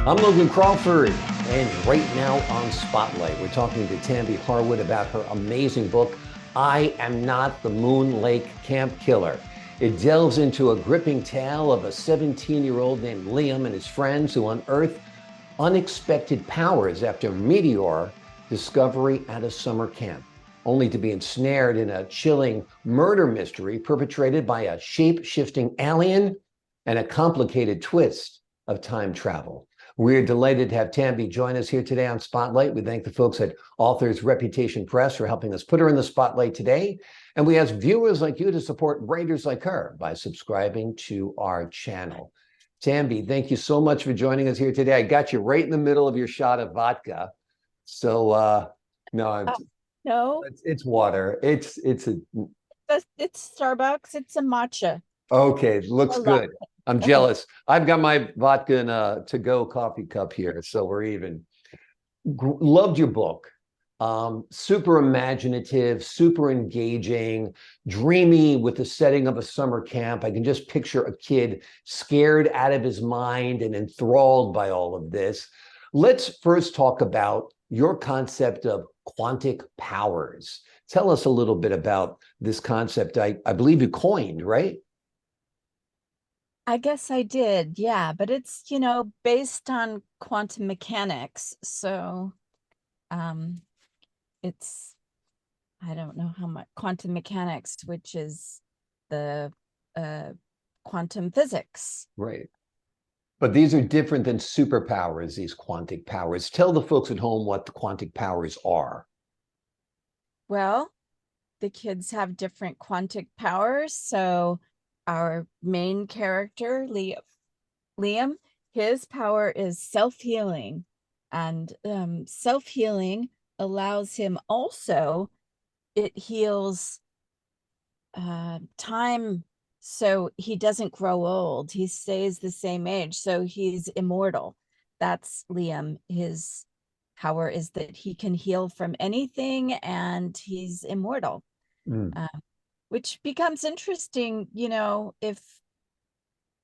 I'm Logan Crawford, and right now on Spotlight, we're talking to Tambi Harwood about her amazing book, I Am Not the Moon Lake Camp Killer. It delves into a gripping tale of a 17-year-old named Liam and his friends who unearth unexpected powers after a meteor discovery at a summer camp, only to be ensnared in a chilling murder mystery perpetrated by a shape-shifting alien and a complicated twist of time travel. We're delighted to have Tambi join us here today on Spotlight. We thank the folks at Authors Reputation Press for helping us put her in the spotlight today. And we ask viewers like you to support writers like her by subscribing to our channel. Tambi, thank you so much for joining us here today. I got you right in the middle of your shot of vodka. So no, No, it's water. It's Starbucks. It's a matcha. okay, looks A lot. good. I'm jealous. I've got my vodka in a to-go coffee cup here, so we're even. Loved your book. Super imaginative, super engaging, dreamy with the setting of a summer camp. I can just picture a kid scared out of his mind and enthralled by all of this. Let's first talk about your concept of quantic powers. Tell us a little bit about this concept. I believe you coined, right? I guess I did, yeah, but it's, based on quantum mechanics. So, um, it's, I don't know how much quantum mechanics, which is the uh, quantum physics. Right. But these are different than superpowers, these quantic powers. Tell the folks at home what the quantic powers are. Well, the kids have different quantic powers. So, our main character, Liam, his power is self-healing, and self-healing allows him also, it heals time, so he doesn't grow old. He stays the same age, so he's immortal. That's Liam. His power is that he can heal from anything, and he's immortal. Mm. uh, which becomes interesting, if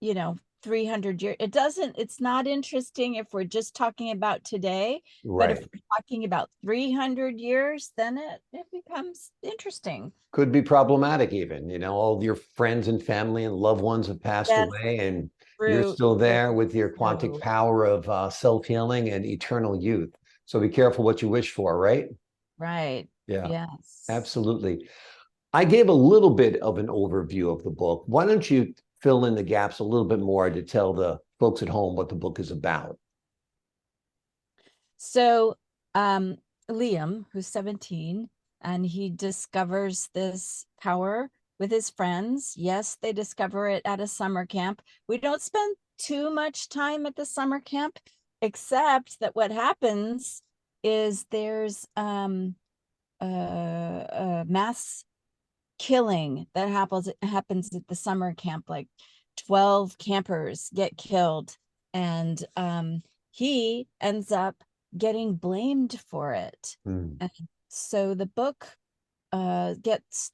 you know 300 years, it's not interesting if we're just talking about today, but if Right. we're talking about 300 years, then it becomes interesting. Could be problematic even, all your friends and family and loved ones have passed Yes, away and you're true, still true, there with your quantic true. power of self-healing and eternal youth. So be careful what you wish for, right? Right. Yeah, Yes. absolutely. I gave a little bit of an overview of the book. Why don't you fill in the gaps a little bit more to tell the folks at home what the book is about? So, um Liam, who's 17, and he discovers this power with his friends. Yes, they discover it at a summer camp. We don't spend too much time at the summer camp, except that what happens is there's a mass killing that happens at the summer camp. Like 12 campers get killed, and he ends up getting blamed for it. Mm. And so the book gets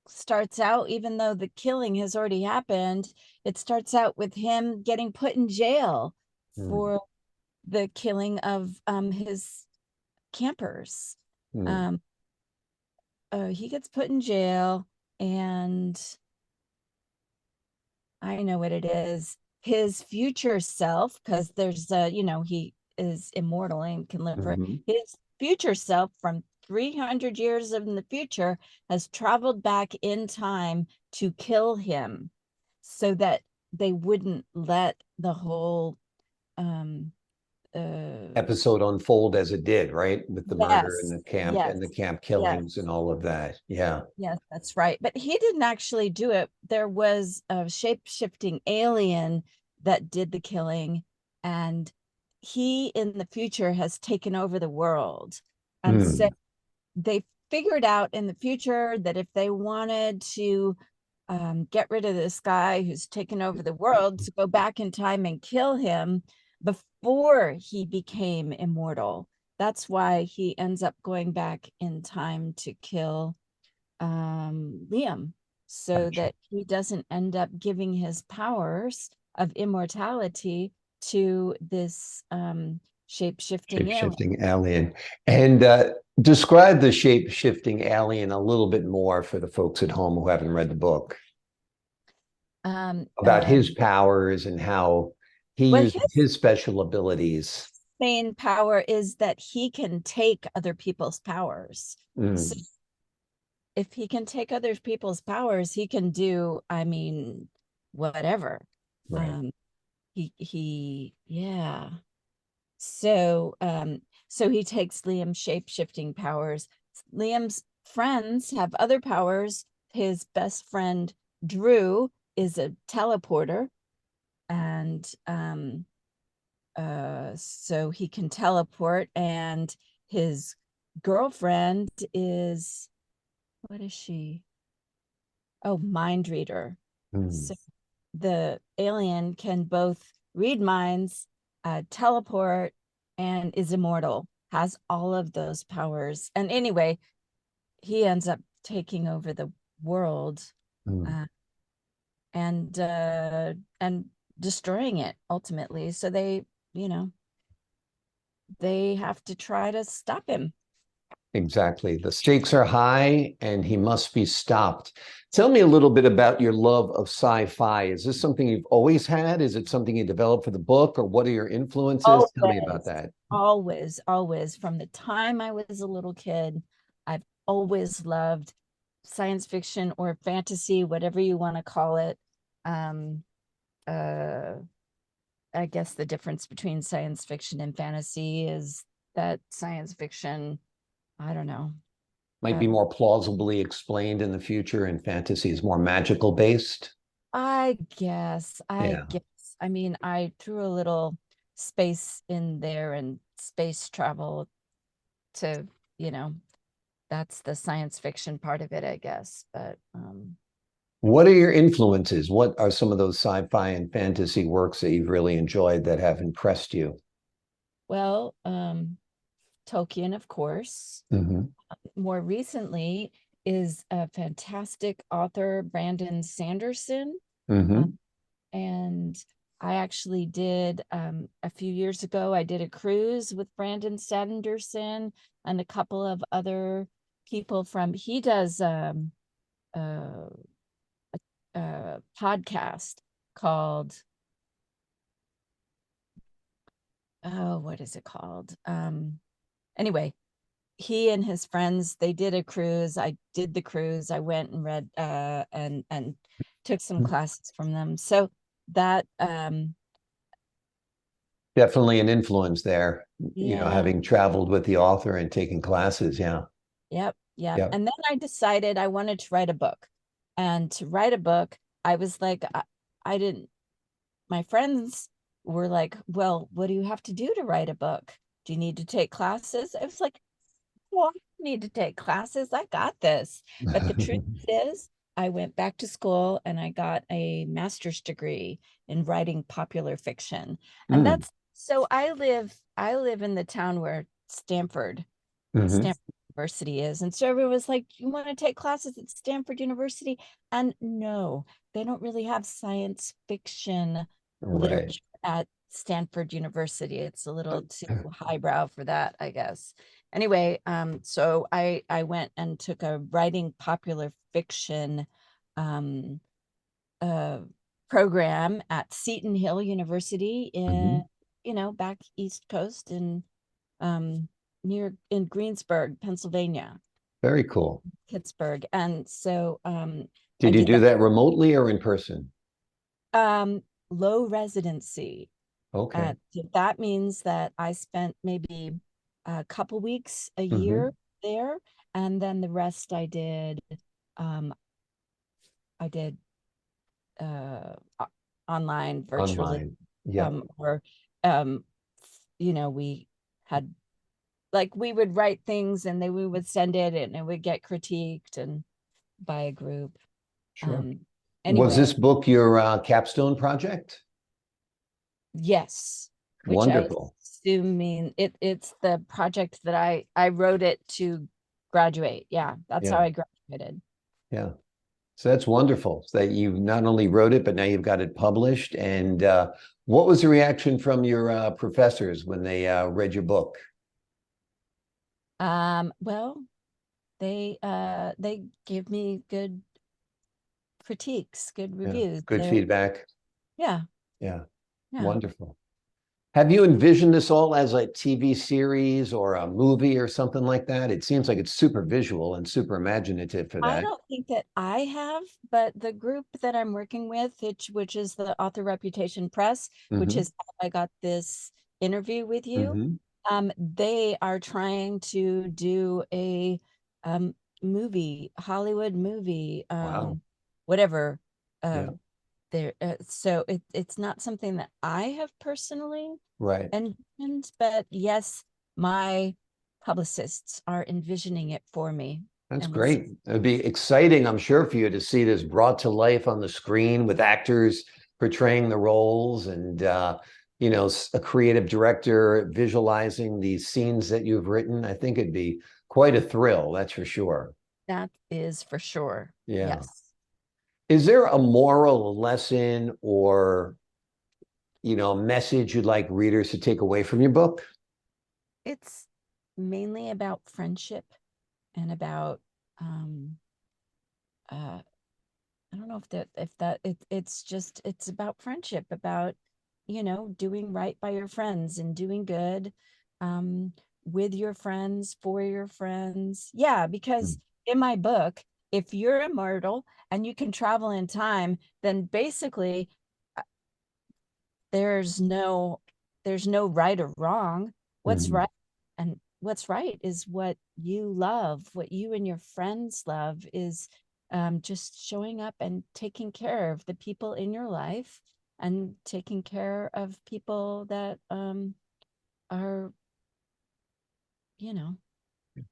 starts out, even though the killing has already happened, it starts out with him getting put in jail Mm. for the killing of his campers. Mm. um he gets put in jail, and I know what it is. His future self, because he is immortal and can live for Mhm. his future self from 300 years in the future, has traveled back in time to kill him so that they wouldn't let the whole um Episode unfold as it did, right? With the murder in yes, the camp yes, and the camp yes. killings and all of that. Yeah. Yes, that's right. But he didn't actually do it. There was a shape-shifting alien that did the killing, and he in the future has taken over the world. And so Mm. they figured out in the future that if they wanted to get rid of this guy who's taken over the world, to go back in time and kill him before he became immortal. That's why he ends up going back in time to kill Liam, so Gotcha. that he doesn't end up giving his powers of immortality to this shape-shifting alien. Shape-shifting alien. And describe the shape-shifting alien a little bit more for the folks at home who haven't read the book Um, about uh, his powers and how he well, uses his his special abilities. main power is that he can take other people's powers. So Mm, if he can take other people's powers, he can do, I mean, whatever. right. Um, yeah. So he takes Liam's shape-shifting powers. Liam's friends have other powers. His best friend Drew is a teleporter, and so he can teleport, and his girlfriend is, what is she? Oh, mind reader. Mm, So the alien can both read minds, teleport, and is immortal, has all of those powers. And anyway, he ends up taking over the world, mm. uh, and destroying it ultimately. So you know, they have to try to stop him. Exactly. The stakes are high and he must be stopped. Tell me a little bit about your love of sci-fi. Is this something you've always had? Is it something you developed for the book, or what are your influences? Tell me about Always, that. always. From the time I was a little kid, I've always loved science fiction or fantasy, whatever you want to call it. Um, uh, I guess the difference between science fiction and fantasy is that science fiction, I don't know. Might Uh, be more plausibly explained in the future, and fantasy is more magical based. I Yeah. guess. I mean, I threw a little space in there and space travel to, you know, that's the science fiction part of it, I guess. But What are your influences? What are some of those sci-fi and fantasy works that you've really enjoyed that have impressed you? well, Tolkien, of course. Hmm. More recently is a fantastic author, Brandon Sanderson. Hmm. Um, and I actually did a few years ago, I did a cruise with Brandon Sanderson and a couple of other people from, he does uh, a podcast called, oh, what is it called? Anyway, he and his friends, they did a cruise. I did the cruise. I went and read and took some classes from them. So that Definitely an influence there, yeah, having traveled with the author and taking classes. Yeah. yep. Yep. And then I decided I wanted to write a book. And to write a book, I was like, I didn't, my friends were like, well, what do you have to do to write a book? Do you need to take classes? I was like, well, I don't need to take classes. I got this. But the truth is, I went back to school and I got a master's degree in writing popular fiction. And Mm. that's so I live in the town where Hmm. Stanford University is. And so everyone was like, you want to take classes at Stanford University? And no, they don't really have science fiction Right. literature at Stanford University. It's a little too highbrow for that, I guess. Anyway, so I went and took a writing popular fiction um uh program at Seton Hill University Hmm. in, back East Coast in um near in Greensburg, Pennsylvania, Very cool. Pittsburgh. And so I Did you did do that that remotely or in person? low residency. Okay. So that means that I spent maybe a couple weeks a Hmm. year there, and then the rest um, I did online virtually, Online. Yep. or um, we had, like, we would write things and then we would send it and it would get critiqued and by a group. Sure. Um, Was anyway, this book your capstone project? yes, which I Wonderful. assume it's the project that I wrote it to graduate. Yeah, that's how Yeah. I graduated. Yeah. So that's wonderful that you not only wrote it, but now you've got it published. And what was the reaction from your professors when they read your book? Well, they give me good critiques, good Yeah, reviews. good They're feedback. yeah, Yeah, yeah. wonderful. Have you envisioned this all as a TV series or a movie or something like that? It seems like it's super visual and super imaginative for I that. don't think that I have, but the group that I'm working with, which is the Author Reputation Press, which Hmm. is how I got this interview with you, Hmm. they are trying to do a um, movie, Hollywood movie, Wow. whatever. Uh, Yeah. there, so it's not something that I have personally Right. envisioned, but yes, my publicists are envisioning it for me, That's and it's great. It'd be exciting, I'm sure, for you to see this brought to life on the screen with actors portraying the roles and, a creative director visualizing these scenes that you've written. I think it'd be quite a thrill, that's for sure. that is for sure. Yeah. Yes. Is there a moral lesson or, a message you'd like readers to take away from your book? It's mainly about friendship and about um uh I don't know it's about friendship, about doing right by your friends and doing good um with your friends, for your friends. Yeah, because Mm. in my book, if you're immortal and you can travel in time, then basically uh, there's no right or wrong. What's Mhm. right and what's right is what you love, what you and your friends love is just showing up and taking care of the people in your life and taking care of people that are, you know, you're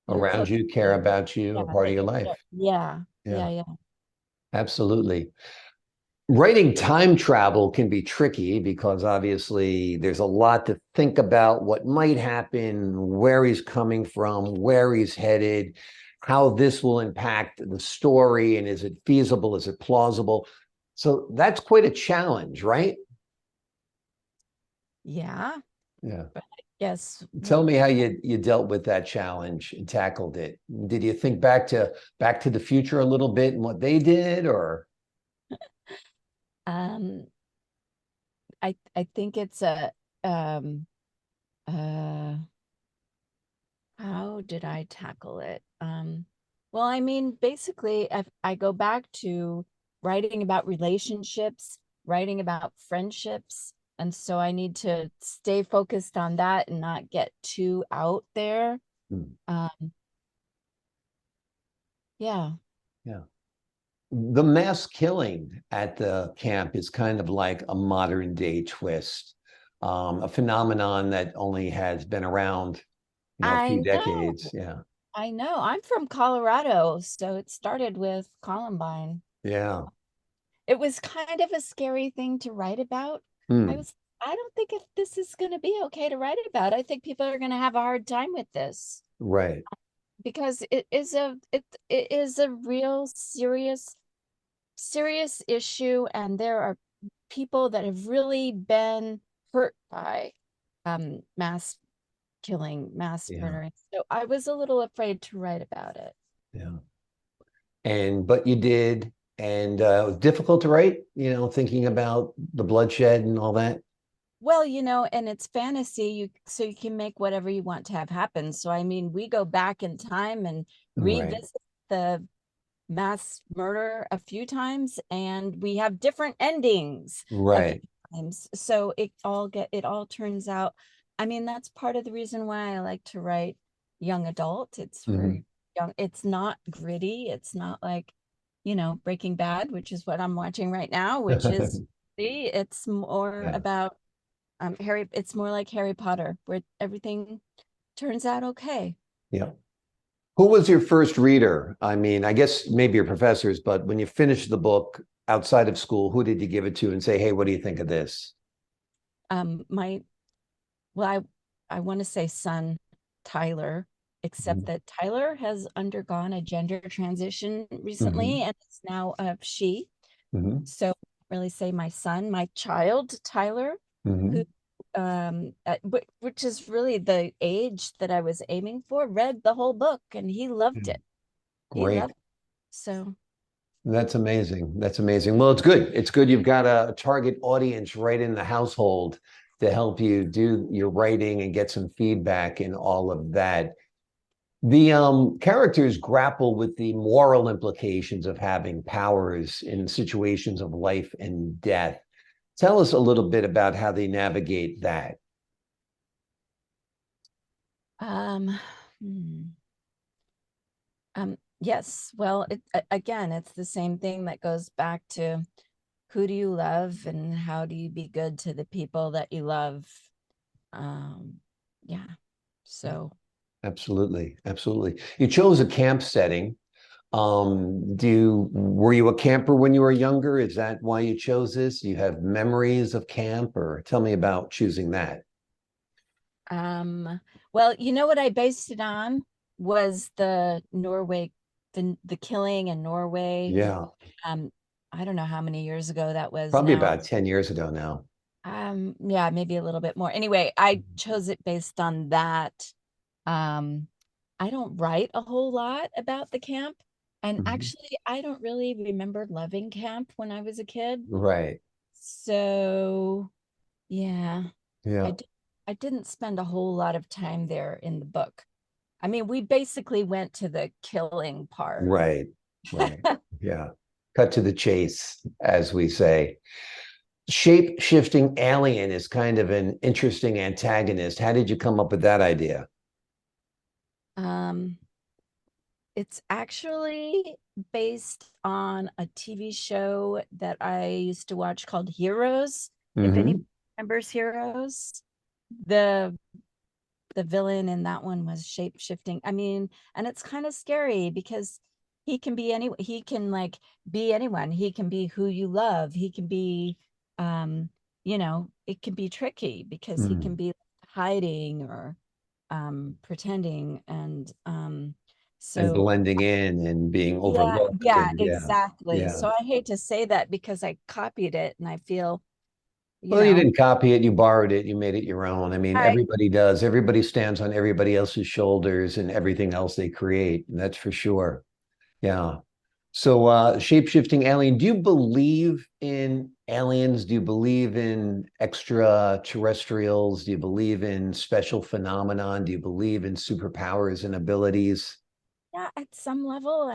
Around close you, care to. about you, Yeah, a part of that your you life. care. Yeah, Yeah, yeah, yeah. absolutely. Writing time travel can be tricky because obviously there's a lot to think about what might happen, where he's coming from, where he's headed, how this will impact the story, and is it feasible? Is it plausible? So that's quite a challenge, right? Yeah, Yeah. but I guess Tell what me how you dealt with that challenge and tackled it. Did you think back to the future a little bit and what they did, or um I think it's a um uh how did I tackle it? Well, I mean, basically, if I go back to writing about relationships, writing about friendships, and so I need to stay focused on that and not get too out there. Hmm. Um, yeah, Yeah. The mass killing at the camp is kind of like a modern day twist, a phenomenon that only has been around, a I few know, decades. Yeah. I know. I'm from Colorado, so it started with Columbine. Yeah. It was kind of a scary thing to write about. I Hmm. was, I don't think if this is going to be okay to write about. I think people are going to have a hard time with this Right. because it is a real serious issue, and there are people that have really been hurt by mass killing, mass Yeah. murdering. So I was a little afraid to write about it. Yeah. But you did, and it was difficult to write, thinking about the bloodshed and all that. Well, and it's fantasy, so you can make whatever you want to have happen. So I mean, we go back in time and Right. revisit the mass murder a few times, and we have different endings a few Right. times. So it all turns out. I mean, that's part of the reason why I like to write young adult. It's for Hmm. young. It's not gritty. It's not like, Breaking Bad, which is what I'm watching right now, which is see, it's more Yeah. about it's more like Harry Potter, where everything turns out okay. Yeah. Who was your first reader? I mean, I guess maybe your professors, but when you finished the book outside of school, who did you give it to and say, hey, what do you think of this? My well, I want to say son Tyler except Mhm. that Tyler has undergone a gender transition recently Mhm. and is now a she. Mhm. So I can't really say my son, my child, Tyler, who Mhm. which is really the age that I was aiming for, read the whole book and he loved Mm. it. He Great. loved it. So That's amazing. That's amazing. Well, it's good. It's good you've got a target audience right in the household to help you do your writing and get some feedback and all of that. The characters grapple with the moral implications of having powers in situations of life and death. Tell us a little bit about how they navigate that. um hmm. Yes, well, again, it's the same thing that goes back to who do you love and how do you be good to the people that you love. Um, yeah. So, Absolutely, absolutely. You chose a camp setting. Were you a camper when you were younger? Is that why you chose this? Do you have memories of camp, or tell me about choosing that? well, you know what I based it on was the Norway, the killing in Norway. Yeah, Um, I don't know how many years ago that was probably now. about 10 years ago now. Yeah, maybe a little bit more. Anyway, I chose it based on that. Um, I don't write a whole lot about the camp. And Mhm. actually, I don't really remember loving camp when I was a kid. Right. So, yeah, I, Yeah. d- I didn't spend a whole lot of time there in the book. I mean, we basically went to the killing part. Right. Right. Yeah. Cut to the chase, as we say. Shape-shifting alien is kind of an interesting antagonist. How did you come up with that idea? Um, It's actually based on a TV show that I used to watch called Heroes. If anybody Hmm. remembers Heroes, the the villain in that one was shape shifting. I mean, and it's kind of scary because he can like be anyone. He can be who you love. He can be it can be tricky because he can Mm. be hiding or pretending and And so blending in and being yeah, overlooked. yeah, And yeah, exactly. yeah. So I hate to say that because I copied it and I feel, you Well, you know, didn't copy it, you borrowed it, you made it your own. I mean, I everybody does. Everybody stands on everybody else's shoulders and everything else they create. That's for sure. Yeah. So, shape-shifting alien, do you believe in aliens? Do you believe in extraterrestrials? Do you believe in special phenomenon? Do you believe in superpowers and abilities? yeah, at some level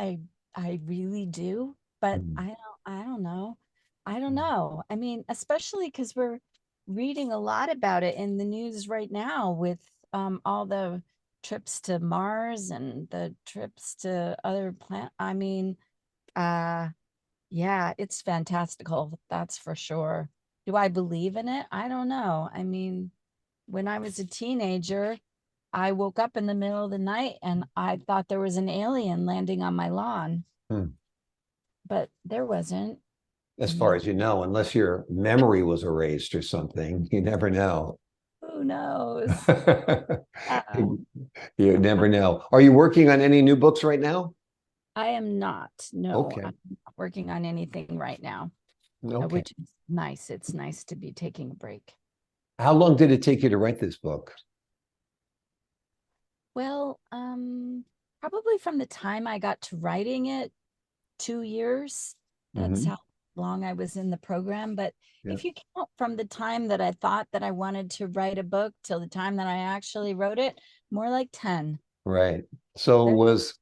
I really do, but Mm. I don't know. I don't know. I mean, especially because we're reading a lot about it in the news right now with all the trips to Mars and the trips to other planet. I mean, uh yeah, it's fantastical, that's for sure. Do I believe in it? I don't know. I mean, when I was a teenager, I woke up in the middle of the night and I thought there was an alien landing on my lawn, Hmm. but there wasn't. As I far mean, as you know, unless your memory was erased or something, you never know. who knows? Uh, You never know. Are you working on any new books right now? I am not. No, Okay. I'm not working on anything right now, Okay. which is nice. It's nice to be taking a break. How long did it take you to write this book? Well, probably from the time I got to writing it, 2 years. That's Hmm. how long I was in the program. But Yeah. if you count from the time that I thought that I wanted to write a book till the time that I actually wrote it, more like 10. Right. So it There was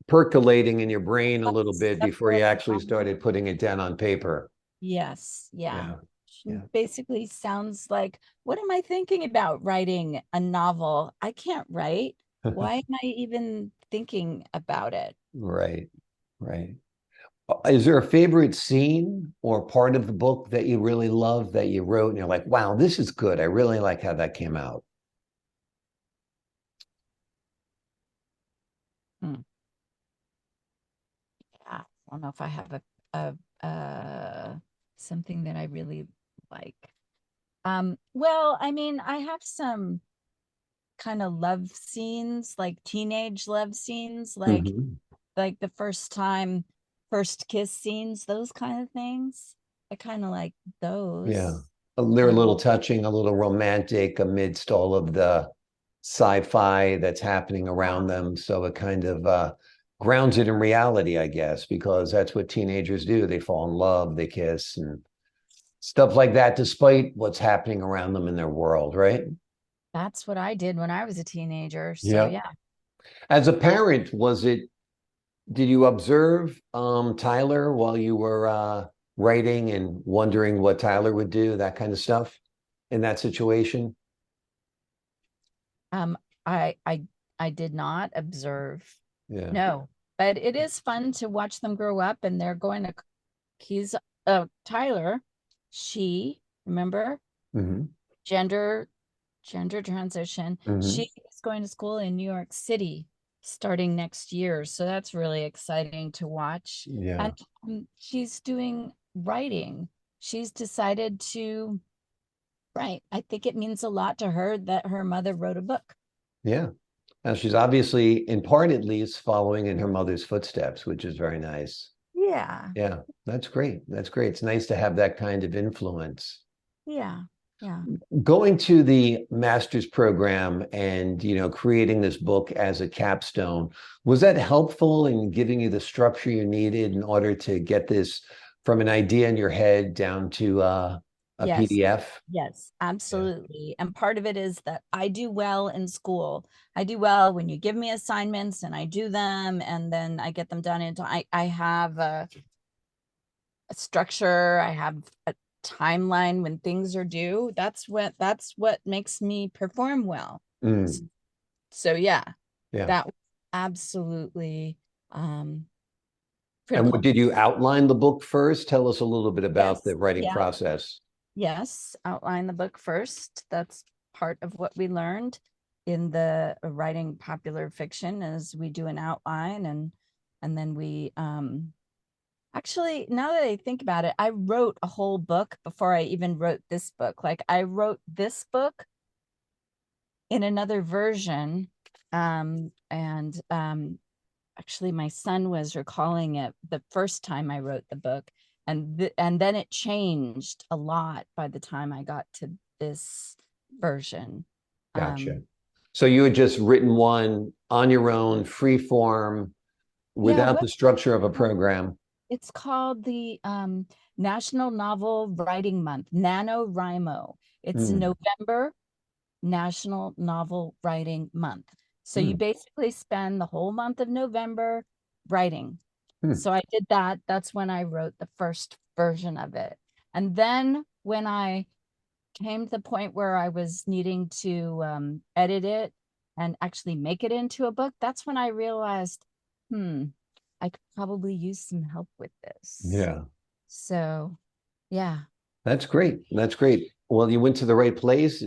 percolating in your brain a was little bit stuff before you going actually on. started putting it down on paper. Yes, yeah. Yeah. Yeah. Basically sounds like, what am I thinking about writing a novel? I can't write. Why am I even thinking about it? Right. Right. Is there a favorite scene or part of the book that you really love that you wrote and you're like, wow, this is good. I really like how that came out. Hmm. I don't know if I have something that I really like. Well, I mean, I have some kind of love scenes, like teenage love scenes, Mhm. like the first kiss scenes, those kind of things. I kind of like Yeah. those. They're a little Um, touching, a little romantic amidst all of the sci-fi that's happening around them. So it kind of grounds it in reality, I guess, because that's what teenagers do. They fall in love, they kiss, and stuff like that, despite what's happening around them in their world, right? that's what I did when I was a teenager. So Yeah. yeah. As a parent, did you observe Tyler while you were writing and wondering what Tyler would do, that kind of stuff in that situation? Um, I did not observe. Yeah. No, but it is fun to watch them grow up, and they're going to he's Tyler, she, remember, Hmm. gender gender transition. She Hmm. is going to school in New York City starting next year. So that's really exciting to watch. Yeah. And she's doing writing. She's decided to write. I think it means a lot to her that her mother wrote a book. Yeah. Now she's obviously, in part at least, following in her mother's footsteps, which is very nice. Yeah. Yeah, that's great. That's great. It's nice to have that kind of influence. Yeah. Yeah. Going to the master's program and, creating this book as a capstone, was that helpful in giving you the structure you needed in order to get this from an idea in your head down to a Yes. PDF? Yes, Yeah. absolutely. And part of it is that I do well in school. I do well when you give me assignments and I do them and then I get them done in time. I have a structure, I have a timeline when things are due. That's what makes me perform well. S- Mm, So yeah, yeah. that was absolutely um And critical. did you outline the book first? Tell us a little bit about the Yes, writing yeah. process. Yes, outline the book first. That's part of what we learned in the writing popular fiction is we do an outline and then we actually now that I think about it, I wrote a whole book before I even wrote this book. Like I wrote this book in another version and actually my son was recalling it the first time I wrote the book and then it changed a lot by the time I got to this version. Gotcha. Um, So you had just written one on your own, free form, yeah, without what the structure of a program. it's called the National Novel Writing Month, NaNoWriMo. It's Hmm. November National Novel Writing Month. So you Hmm. basically spend the whole month of November writing. Hmm. So I did that. That's when I wrote the first version of it. And then when I came to the point where I was needing to edit it and actually make it into a book, that's when I realized, hmm, I could probably use some help with this. Yeah. So, yeah. That's great. That's great. Well, you went to the right place.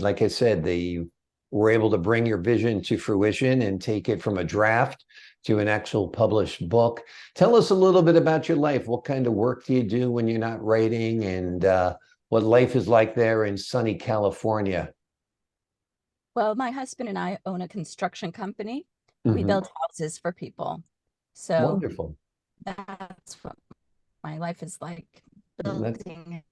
Like I said, they were able to bring your vision to fruition and take it from a draft to an actual published book. Tell us a little bit about your life. What kind of work do you do when you're not writing, and what life is like there in sunny California? Well, my husband and I own a construction company. We Hmm. build houses for people. So Wonderful. that's what my life is like, That building.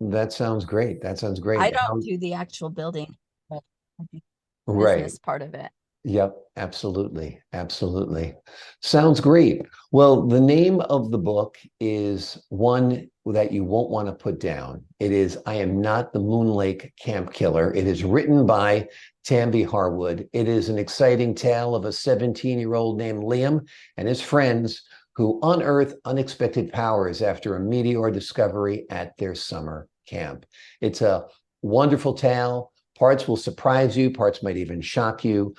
that sounds great. That sounds great. I don't How, do the actual building, but I do the right. business part of it. Yep, absolutely. Absolutely. Sounds great. Well, the name of the book is one that you won't want to put down. It is I Am Not the Moon Lake Camp Killer. It is written by Tambi Harwood. It is an exciting tale of a 17-year-old named Liam and his friends who unearth unexpected powers after a meteor discovery at their summer camp. It's a wonderful tale. Parts will surprise you, parts might even shock you.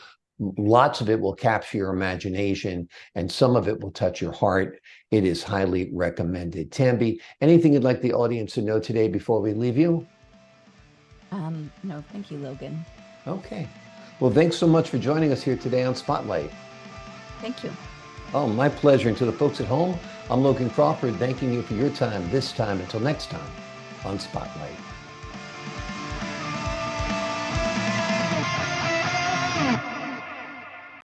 Lots of it will capture your imagination, and some of it will touch your heart. It is highly recommended. Tambi, anything you'd like the audience to know today before we leave you? No, thank you, Logan. Okay. Well, thanks so much for joining us here today on Spotlight. Thank you. Oh, my pleasure. And to the folks at home, I'm Logan Crawford, thanking you for your time this time. Until next time on Spotlight.